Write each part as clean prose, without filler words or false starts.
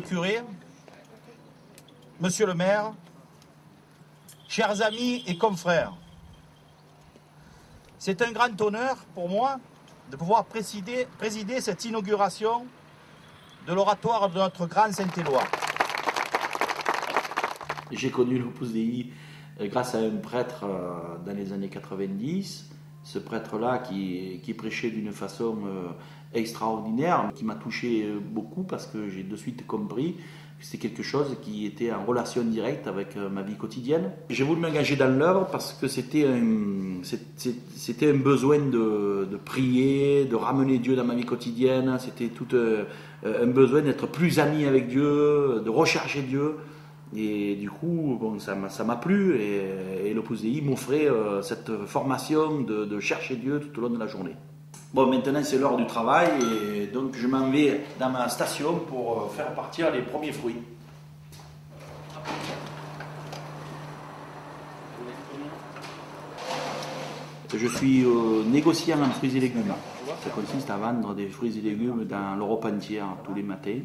curé, monsieur le maire, chers amis et confrères, c'est un grand honneur pour moi de pouvoir présider cette inauguration de l'oratoire de notre grand Saint-Éloi. J'ai connu l'Opus Dei grâce à un prêtre dans les années 90, ce prêtre-là qui prêchait d'une façon extraordinaire, qui m'a touché beaucoup parce que j'ai de suite compris que c'était quelque chose qui était en relation directe avec ma vie quotidienne. J'ai voulu m'engager dans l'œuvre parce que c'était un besoin de prier, de ramener Dieu dans ma vie quotidienne, c'était tout un besoin d'être plus ami avec Dieu, de recharger Dieu. Et du coup, bon, ça m'a plu et l'Opus Dei m'offrait cette formation de chercher Dieu tout au long de la journée. Bon, maintenant c'est l'heure du travail et donc je m'en vais dans ma station pour faire partir les premiers fruits. Je suis négociant en fruits et légumes. Ça consiste à vendre des fruits et légumes dans l'Europe entière tous les matins.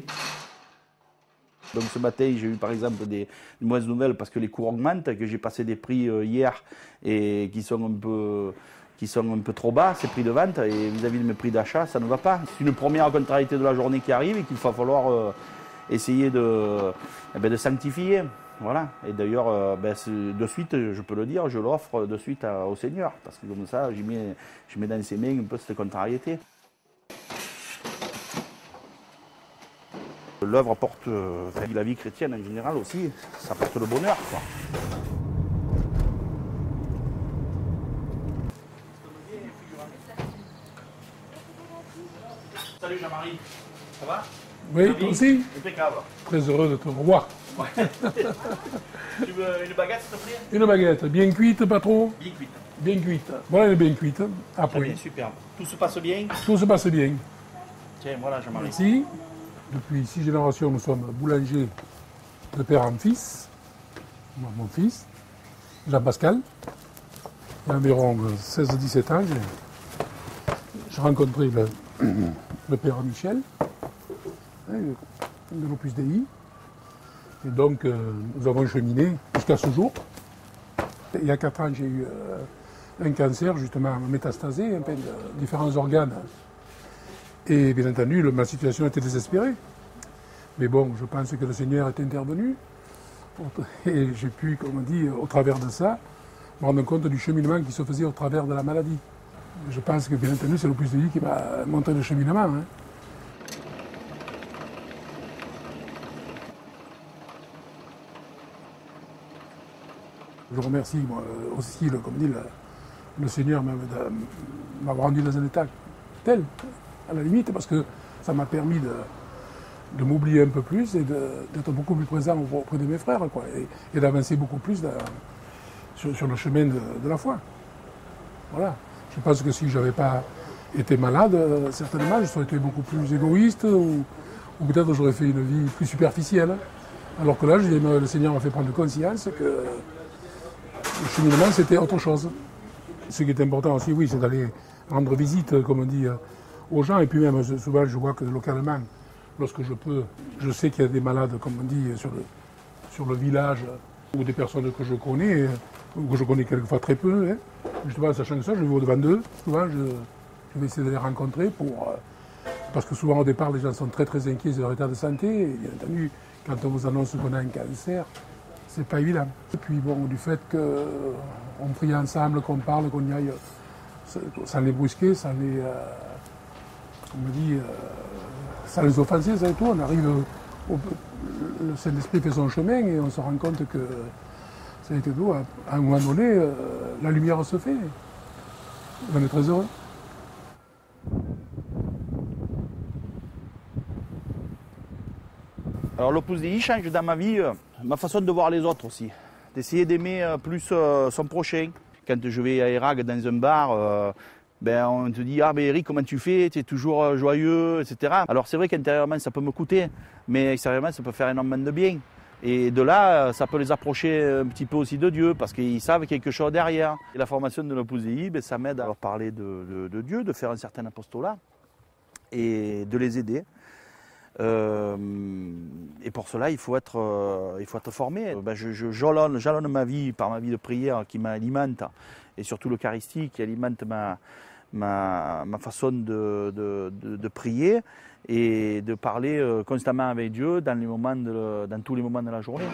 Donc ce matin, j'ai eu par exemple des mauvaises nouvelles parce que les cours augmentent, que j'ai passé des prix hier et qui sont un peu trop bas, ces prix de vente, et vis-à-vis de mes prix d'achat, ça ne va pas. C'est une première contrariété de la journée qui arrive et qu'il va falloir essayer de sanctifier. Voilà. Et d'ailleurs, de suite, je peux le dire, je l'offre de suite au Seigneur, parce que comme ça, je mets dans ses mains un peu cette contrariété. L'œuvre porte, la vie chrétienne en général aussi, ça porte le bonheur, quoi. Salut Jean-Marie, ça va? Oui, toi aussi. Impeccable. Très heureux de te revoir. Ouais. Tu veux une baguette s'il te plaît? Une baguette, bien cuite, pas trop? Bien cuite. Bien cuite. Voilà, elle est bien cuite. Après. Très bien, superbe. Tout se passe bien? Tout se passe bien. Tiens, voilà Jean-Marie. Merci. Depuis 6 générations, nous sommes boulangers de père en fils. Moi, mon fils, Jean-Pascal. Il y a environ 16-17 ans, j'ai rencontré le père Michel, de l'Opus Dei. Et donc, nous avons cheminé jusqu'à ce jour. Il y a 4 ans, j'ai eu un cancer, justement, métastasé, un peu de différents organes. Et bien entendu, ma situation était désespérée. Mais bon, je pense que le Seigneur est intervenu. Et j'ai pu, comme on dit, au travers de ça, me rendre compte du cheminement qui se faisait au travers de la maladie. Je pense que bien entendu, c'est l'Opus Dei qui m'a montré le cheminement. Hein. Je remercie moi, aussi, comme dit le Seigneur, m'avoir rendu dans un état tel, à la limite, parce que ça m'a permis de m'oublier un peu plus et d'être beaucoup plus présent auprès de mes frères, quoi, et d'avancer beaucoup plus sur le chemin de la foi. Voilà. Je pense que si je n'avais pas été malade, certainement, je serais été beaucoup plus égoïste ou peut-être j'aurais fait une vie plus superficielle. Alors que là, le Seigneur m'a fait prendre conscience que le cheminement, c'était autre chose. Ce qui est important aussi, oui, c'est d'aller rendre visite, comme on dit, aux gens. Et puis même, souvent, je vois que localement, lorsque je peux, je sais qu'il y a des malades, comme on dit, sur le village, ou des personnes que je connais, ou que je connais quelquefois très peu. Hein. Justement, sachant que ça, je vais au-devant d'eux. Souvent, je vais essayer de les rencontrer parce que souvent, au départ, les gens sont très très inquiets de leur état de santé. Et bien entendu, quand on vous annonce qu'on a un cancer, c'est pas évident. Et puis bon, du fait qu'on prie ensemble, qu'on parle, qu'on y aille sans les brusquer, sans les, on me dit, sans les offenser, ça et tout, on arrive, le Saint-Esprit fait son chemin et on se rend compte que ça a été tout. À un moment donné, la lumière se fait. On est très heureux. Alors l'Opus Dei change dans ma vie ma façon de voir les autres aussi. D'essayer d'aimer plus son prochain. Quand je vais à Erag dans un bar, on te dit « Ah mais Eric, comment tu fais? Tu es toujours joyeux, etc. » Alors c'est vrai qu'intérieurement ça peut me coûter, mais extérieurement ça peut faire énormément de bien. Et de là, ça peut les approcher un petit peu aussi de Dieu, parce qu'ils savent quelque chose derrière. Et la formation de l'Opus Dei, ça m'aide à leur parler de Dieu, de faire un certain apostolat, et de les aider. Et pour cela, il faut être formé. Je jalonne ma vie par ma vie de prière qui m'alimente, et surtout l'Eucharistie qui alimente ma façon de prier et de parler constamment avec Dieu dans tous les moments de la journée.